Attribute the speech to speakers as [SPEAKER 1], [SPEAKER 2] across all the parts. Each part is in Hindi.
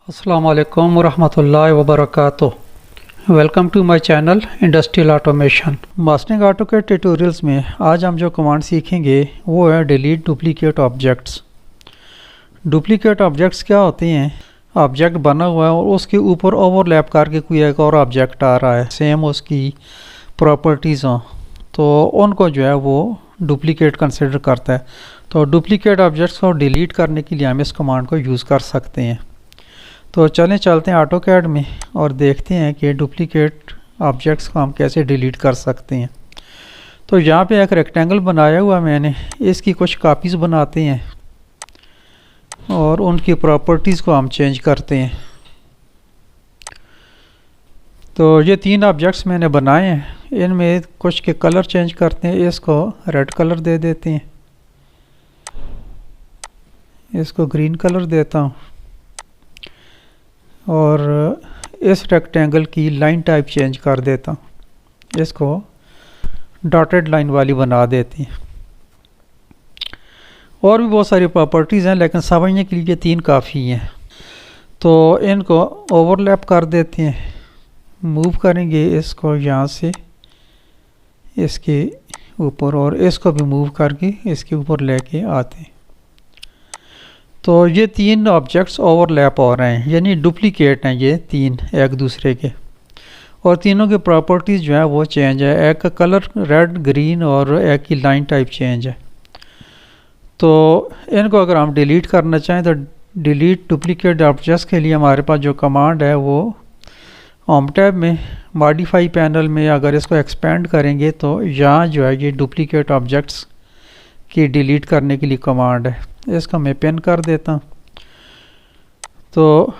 [SPEAKER 1] अस्सलामु अलैकुम वरहमतुल्लाहि वबरकातुह। Welcome to my channel industrial automation. Mastering AutoCAD tutorials में आज हम जो कमांड सीखेंगे वो है delete duplicate objects. Duplicate objects क्या होते हैं? ऑब्जेक्ट बना हुआ है और उसके ऊपर ओवरलैप करके कोई एक और ऑब्जेक्ट आ रहा है, सेम उसकी प्रॉपर्टीज़ हों, तो उनको जो है वो डुप्लीकेट कंसिडर करता है। तो डुप्लीकेट ऑब्जेक्ट्स को डिलीट करने के लिए हम इस कमांड को यूज़ कर सकते हैं। तो चलते हैं ऑटोकैड में और देखते हैं कि डुप्लीकेट ऑब्जेक्ट्स को हम कैसे डिलीट कर सकते हैं। तो यहाँ पे एक रेक्टेंगल बनाया हुआ मैंने, इसकी कुछ कॉपीज़ बनाते हैं और उनकी प्रॉपर्टीज़ को हम चेंज करते हैं। तो ये तीन ऑब्जेक्ट्स मैंने बनाए हैं, इनमें कुछ के कलर चेंज करते हैं। इसको रेड कलर दे देते हैं, इसको ग्रीन कलर देता हूँ और इस रेक्टेंगल की लाइन टाइप चेंज कर देता हूँ, इसको डॉटेड लाइन वाली बना देती हैं। और भी बहुत सारी प्रॉपर्टीज़ हैं लेकिन समझने के लिए तीन काफ़ी हैं। तो इनको ओवरलैप कर देते हैं, मूव करेंगे इसको यहाँ से इसके ऊपर और इसको भी मूव करके इसके ऊपर लेके आते हैं। तो ये तीन ऑब्जेक्ट्स ओवरलैप हो रहे हैं, यानी डुप्लीकेट हैं ये तीन एक दूसरे के, और तीनों की प्रॉपर्टीज़ जो है वो चेंज है। एक का कलर रेड ग्रीन और एक की लाइन टाइप चेंज है। तो इनको अगर हम डिलीट करना चाहें तो डिलीट डुप्लीकेट ऑब्जेक्ट्स के लिए हमारे पास जो कमांड है वो होम टैब में मॉडिफाई पैनल में अगर इसको एक्सपेंड करेंगे तो यहाँ जो है ये डुप्लीकेट ऑब्जेक्ट्स की डिलीट करने के लिए कमांड है। इसका मैं पिन कर देता हूँ। तो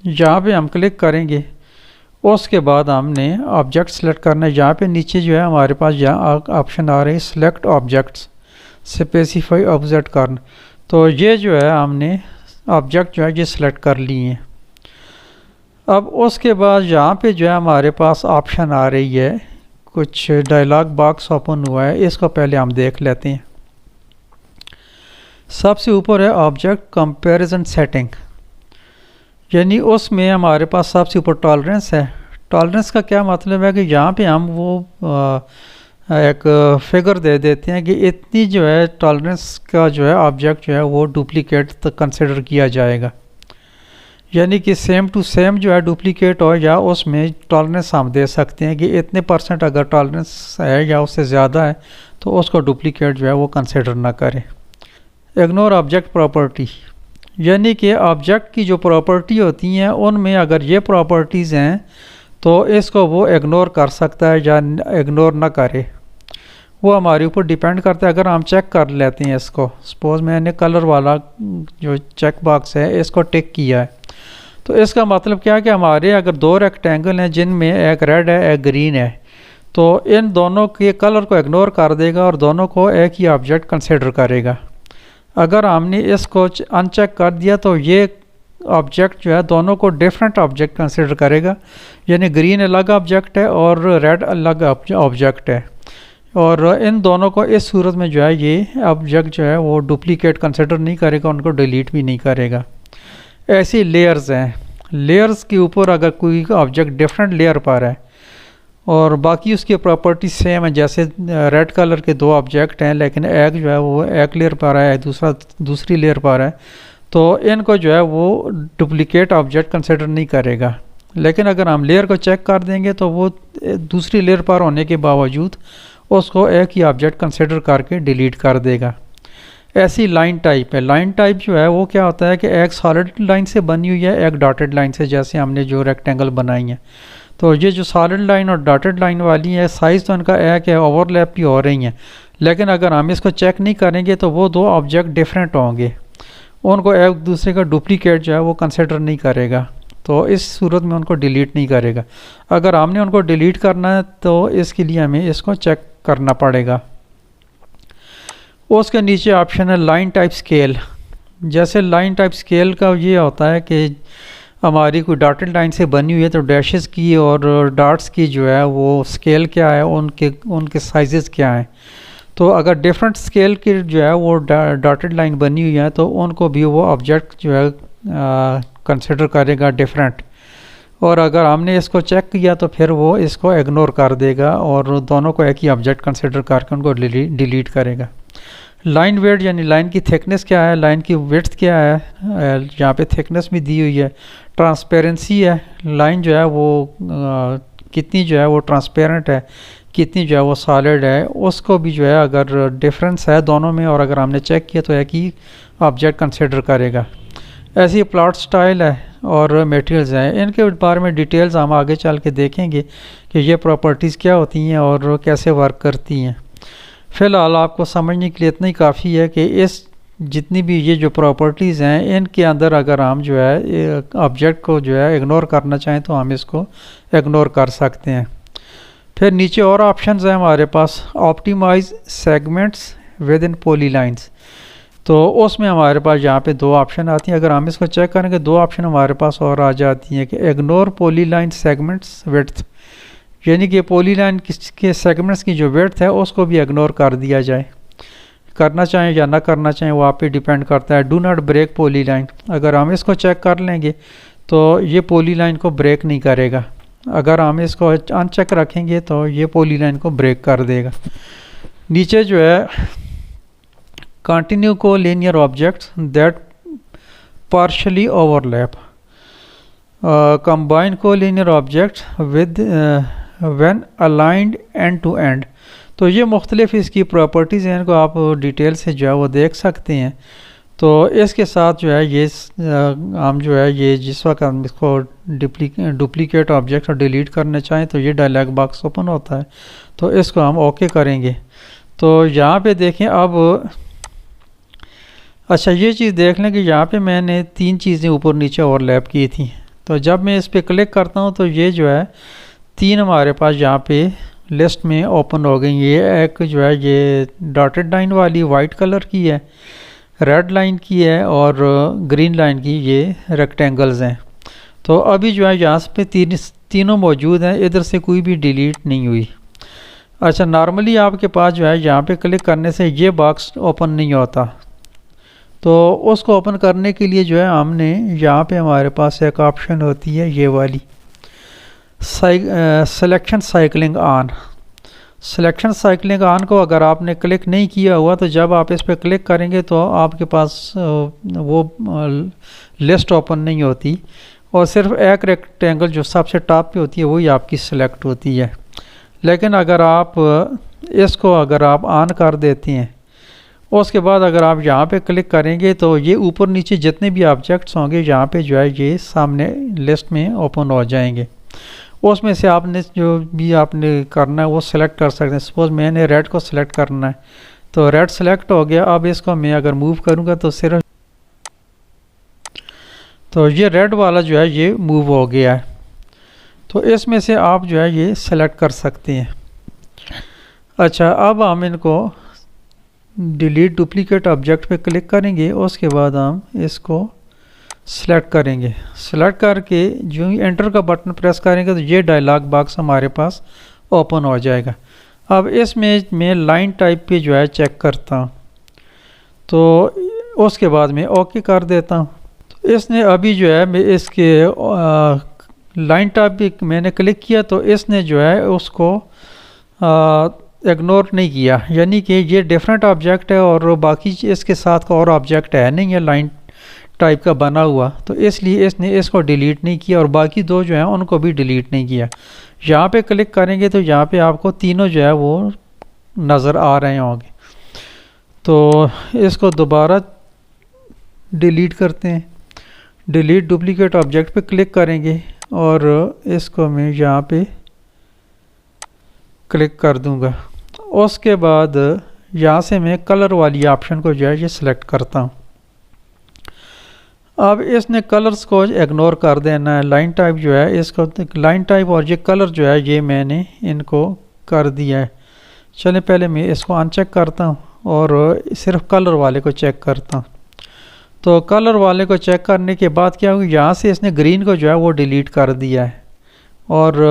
[SPEAKER 1] यहाँ पे हम क्लिक करेंगे, उसके बाद हमने ऑब्जेक्ट सेलेक्ट करना है। यहाँ पे नीचे जो है हमारे पास यहाँ ऑप्शन आ रहे हैं सिलेक्ट ऑब्जेक्ट्स, स्पेसिफाई ऑब्जेक्ट करना। तो ये जो है हमने ऑब्जेक्ट जो है ये सिलेक्ट कर लिए हैं। अब उसके बाद यहाँ पे जो है हमारे पास ऑप्शन आ रही है, कुछ डायलॉग बॉक्स ओपन हुआ है, इसको पहले हम देख लेते हैं। सबसे ऊपर है ऑब्जेक्ट कंपैरिजन सेटिंग, यानी उसमें हमारे पास सबसे ऊपर टॉलरेंस है। टॉलरेंस का क्या मतलब है कि यहाँ पे हम वो एक फिगर दे देते हैं कि इतनी जो है टॉलरेंस का जो है ऑब्जेक्ट जो है वो डुप्लीकेट तक कंसिडर किया जाएगा, यानी कि सेम टू सेम जो है डुप्लीकेट हो, या उसमें टॉलरेंस हम दे सकते हैं कि इतने % अगर टॉलरेंस है या उससे ज़्यादा है तो उसको डुप्लीकेट जो है वो कंसिडर ना करें। इग्नोर ऑब्जेक्ट प्रॉपर्टी, यानी कि ऑब्जेक्ट की जो प्रॉपर्टी होती हैं उनमें अगर ये प्रॉपर्टीज़ हैं तो इसको वो इग्नोर कर सकता है या इग्नोर ना करे, वो हमारे ऊपर डिपेंड करता है। अगर हम चेक कर लेते हैं इसको, सपोज मैंने कलर वाला जो चेक बॉक्स है इसको टिक किया है, तो इसका मतलब क्या है कि हमारे अगर दो रेक्टेंगल हैं जिनमें एक रेड है एक ग्रीन है, तो इन दोनों के कलर को इग्नोर कर देगा और दोनों को एक ही ऑब्जेक्ट कंसिडर करेगा। अगर हमने इसको अनचेक कर दिया तो ये ऑब्जेक्ट जो है दोनों को डिफरेंट ऑब्जेक्ट कंसिडर करेगा, यानी ग्रीन अलग ऑब्जेक्ट है और रेड अलग ऑब्जेक्ट है, और इन दोनों को इस सूरत में जो है ये ऑब्जेक्ट जो है वो डुप्लीकेट कंसिडर नहीं करेगा, उनको डिलीट भी नहीं करेगा। ऐसी लेयर्स हैं, लेयर्स के ऊपर अगर कोई ऑब्जेक्ट डिफरेंट लेयर पर है और बाकी उसकी प्रॉपर्टी सेम है, जैसे रेड कलर के दो ऑब्जेक्ट हैं लेकिन एक जो है वो एक लेयर पर है, दूसरा दूसरी लेयर पर है, तो इनको जो है वो डुप्लीकेट ऑब्जेक्ट कंसिडर नहीं करेगा। लेकिन अगर हम लेयर को चेक कर देंगे तो वो दूसरी लेयर पर होने के बावजूद उसको एक ही ऑब्जेक्ट कंसिडर करके डिलीट कर देगा। ऐसी लाइन टाइप है, लाइन टाइप जो है वो क्या होता है कि एक सॉलिड लाइन से बनी हुई है एक डॉटेड लाइन से, जैसे हमने जो रेक्टेंगल बनाई है। तो ये जो सॉलिड लाइन और डॉटेड लाइन वाली है साइज़ तो इनका एक है, ओवरलैप भी हो रही हैं, लेकिन अगर हम इसको चेक नहीं करेंगे तो वो दो ऑब्जेक्ट डिफरेंट होंगे, उनको एक दूसरे का डुप्लीकेट जो है वो कंसिडर नहीं करेगा, तो इस सूरत में उनको डिलीट नहीं करेगा। अगर हमने उनको डिलीट करना है तो इसके लिए हमें इसको चेक करना पड़ेगा। उसके नीचे ऑप्शन है लाइन टाइप स्केल। जैसे लाइन टाइप स्केल का ये होता है कि हमारी कोई डॉटेड लाइन से बनी हुई है तो डैशेस की और डॉट्स की जो है वो स्केल क्या है, उनके साइजेस क्या हैं। तो अगर डिफरेंट स्केल की जो है वो डॉटेड लाइन बनी हुई है तो उनको भी वो ऑब्जेक्ट जो है कंसिडर करेगा डिफरेंट, और अगर हमने इसको चेक किया तो फिर वो इसको इग्नोर कर देगा और दोनों को एक ही ऑब्जेक्ट कंसिडर करके उनको डिलीट करेगा। लाइन वेट यानी लाइन की थिकनेस क्या है, लाइन की विड्थ क्या है, यहाँ पे थिकनेस भी दी हुई है। ट्रांसपेरेंसी है, लाइन जो है वो कितनी जो है वो ट्रांसपेरेंट है, कितनी जो है वो सॉलिड है, उसको भी जो है अगर डिफरेंस है दोनों में और अगर हमने चेक किया तो एक ही ऑब्जेक्ट कंसिडर करेगा। ऐसी प्लॉट स्टाइल है और मटेरियल्स हैं, इनके बारे में डिटेल्स हम आगे चल के देखेंगे कि ये प्रॉपर्टीज़ क्या होती हैं और कैसे वर्क करती हैं। फ़िलहाल आपको समझने के लिए इतना ही काफ़ी है कि इस जितनी भी ये जो प्रॉपर्टीज़ हैं इनके अंदर अगर हम जो है ऑब्जेक्ट को जो है इग्नोर करना चाहें तो हम इसको इग्नोर कर सकते हैं। फिर नीचे और ऑप्शंस हैं हमारे पास, ऑप्टिमाइज सेगमेंट्स विद इन पॉलीलाइंस, तो उसमें हमारे पास यहाँ पे दो ऑप्शन आती हैं। अगर हम इसको चेक करेंगे दो ऑप्शन हमारे पास और आ जाती हैं कि इग्नोर पॉलीलाइन सेगमेंट्स विड्थ, यानी कि पॉलीलाइन के सेगमेंट्स की जो विड्थ है उसको भी इग्नोर कर दिया जाए। करना चाहें या ना करना चाहें वो आप पे डिपेंड करता है। डू नॉट ब्रेक पॉलीलाइन, अगर हम इसको चेक कर लेंगे तो ये पॉलीलाइन को ब्रेक नहीं करेगा, अगर हम इसको अनचेक रखेंगे तो ये पॉलीलाइन को ब्रेक कर देगा। नीचे जो है continue colinear objects that partially overlap, combine colinear objects with when aligned end to end, तो ये मुख्तलिफ इसकी प्रॉपर्टीज़ हैं, इनको आप डिटेल से जो है वो देख सकते हैं। तो इसके साथ जो है ये हम जो है ये जिस वक्त हम इसको डुप्लीकेट ऑब्जेक्ट और डिलीट करना चाहें तो ये डायलॉग बॉक्स ओपन होता है, तो इसको हम ओके करेंगे। तो यहाँ पे देखें अब, अच्छा ये चीज़ देख लें कि यहाँ पे मैंने तीन चीज़ें ऊपर नीचे ओवरलैप की थी, तो जब मैं इस पर क्लिक करता हूँ तो ये जो है तीन हमारे पास यहाँ पे लिस्ट में ओपन हो गई। ये एक जो है ये डॉटेड लाइन वाली वाइट कलर की है, रेड लाइन की है और ग्रीन लाइन की ये रेक्टेंगल्स हैं। तो अभी जो है यहाँ पे तीनों मौजूद हैं, इधर से कोई भी डिलीट नहीं हुई। अच्छा नॉर्मली आपके पास जो है यहाँ पे क्लिक करने से ये बॉक्स ओपन नहीं होता, तो उसको ओपन करने के लिए जो है हमने यहाँ पे हमारे पास एक ऑप्शन होती है ये वाली selection cycling on. Selection cycling on को अगर आपने क्लिक नहीं किया हुआ तो जब आप इस पर क्लिक करेंगे तो आपके पास वो लिस्ट ओपन नहीं होती और सिर्फ एक रेक्टेंगल जो सबसे टॉप पे होती है वही आपकी सिलेक्ट होती है। लेकिन अगर आप इसको अगर आप ऑन कर देते हैं उसके बाद अगर आप यहाँ पे क्लिक करेंगे तो ये ऊपर नीचे जितने भी ऑब्जेक्ट्स होंगे यहाँ पे जो है ये सामने लिस्ट में ओपन हो जाएंगे। उसमें से आपने जो भी आपने करना है वो सिलेक्ट कर सकते हैं। सपोज मैंने रेड को सिलेक्ट करना है तो रेड सिलेक्ट हो गया। अब इसको मैं अगर मूव करूँगा तो सिर्फ तो ये रेड वाला जो है ये मूव हो गया है। तो इसमें से आप जो है ये सिलेक्ट कर सकते हैं। अच्छा अब हम इनको डिलीट डुप्लीकेट ऑब्जेक्ट पे क्लिक करेंगे, उसके बाद हम इसको सिलेक्ट करेंगे। सिलेक्ट करके जो ही एंटर का बटन प्रेस करेंगे तो ये डायलॉग बॉक्स हमारे पास ओपन हो जाएगा। अब इसमें मैं लाइन टाइप पे जो है चेक करता हूँ तो उसके बाद मैं ओके कर देता हूँ। तो इसने अभी जो है मैं इसके लाइन टाइप पे मैंने क्लिक किया तो इसने जो है उसको इग्नोर नहीं किया, यानी कि ये डिफरेंट ऑब्जेक्ट है और बाकी इसके साथ का और ऑब्जेक्ट है नहीं है लाइन टाइप का बना हुआ, तो इसलिए इसने इसको डिलीट नहीं किया और बाकी दो जो हैं उनको भी डिलीट नहीं किया। यहाँ पे क्लिक करेंगे तो यहाँ पे आपको तीनों जो है वो नज़र आ रहे होंगे। तो इसको दोबारा डिलीट करते हैं। डिलीट डुप्लीकेट ऑब्जेक्ट पे क्लिक करेंगे और इसको मैं यहाँ पे क्लिक कर दूँगा। उसके बाद यहाँ से मैं कलर वाली ऑप्शन को जो है ये सिलेक्ट करता हूँ। अब इसने कलर्स को इग्नोर कर देना है। लाइन टाइप जो है इसको लाइन टाइप और ये कलर जो है ये मैंने इनको कर दिया है। चलिए पहले मैं इसको अनचेक करता हूँ और सिर्फ कलर वाले को चेक करता हूँ। तो कलर वाले को चेक करने के बाद क्या होगा, यहाँ से इसने ग्रीन को जो है वो डिलीट कर दिया है और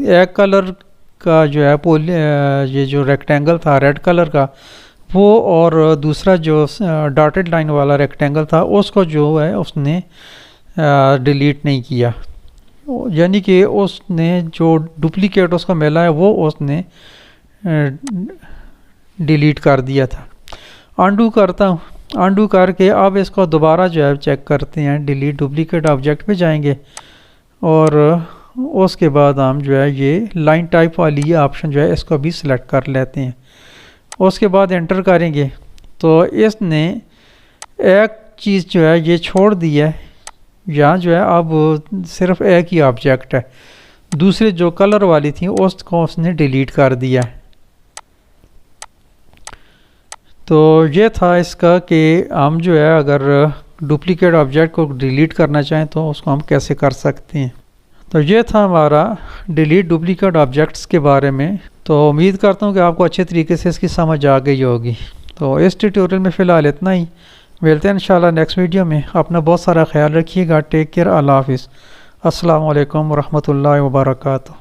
[SPEAKER 1] एक कलर का जो है ये जो रेक्टेंगल था रेड कलर का वो और दूसरा जो डॉटेड लाइन वाला रेक्टेंगल था उसको जो है उसने डिलीट नहीं किया, यानी कि उसने जो डुप्लीकेट उसको मिला है वो उसने डिलीट कर दिया था। अनडू करता हूँ, अनडू करके अब इसको दोबारा जो है चेक करते हैं, डिलीट डुप्लीकेट ऑब्जेक्ट पे जाएंगे और उसके बाद हम जो है ये लाइन टाइप वाली ये ऑप्शन जो है इसको भी सिलेक्ट कर लेते हैं। उसके बाद एंटर करेंगे तो इसने एक चीज़ जो है ये छोड़ दी है, यहाँ जो है अब सिर्फ एक ही ऑब्जेक्ट है, दूसरे जो कलर वाली थी उसको उसने डिलीट कर दिया है। तो ये था इसका कि हम जो है अगर डुप्लीकेट ऑब्जेक्ट को डिलीट करना चाहें तो उसको हम कैसे कर सकते हैं। तो ये था हमारा डिलीट डुप्लीकेट ऑब्जेक्ट्स के बारे में। तो उम्मीद करता हूँ कि आपको अच्छे तरीके से इसकी समझ आ गई होगी। तो इस ट्यूटोरियल में फ़िलहाल इतना ही, मिलते हैं इंशाल्लाह नेक्स्ट वीडियो में। अपना बहुत सारा ख्याल रखिएगा। टेक केयर, अल्लाह हाफिज़, अस्सलाम वालेकुम रहमतुल्लाहि व बरकातुहू।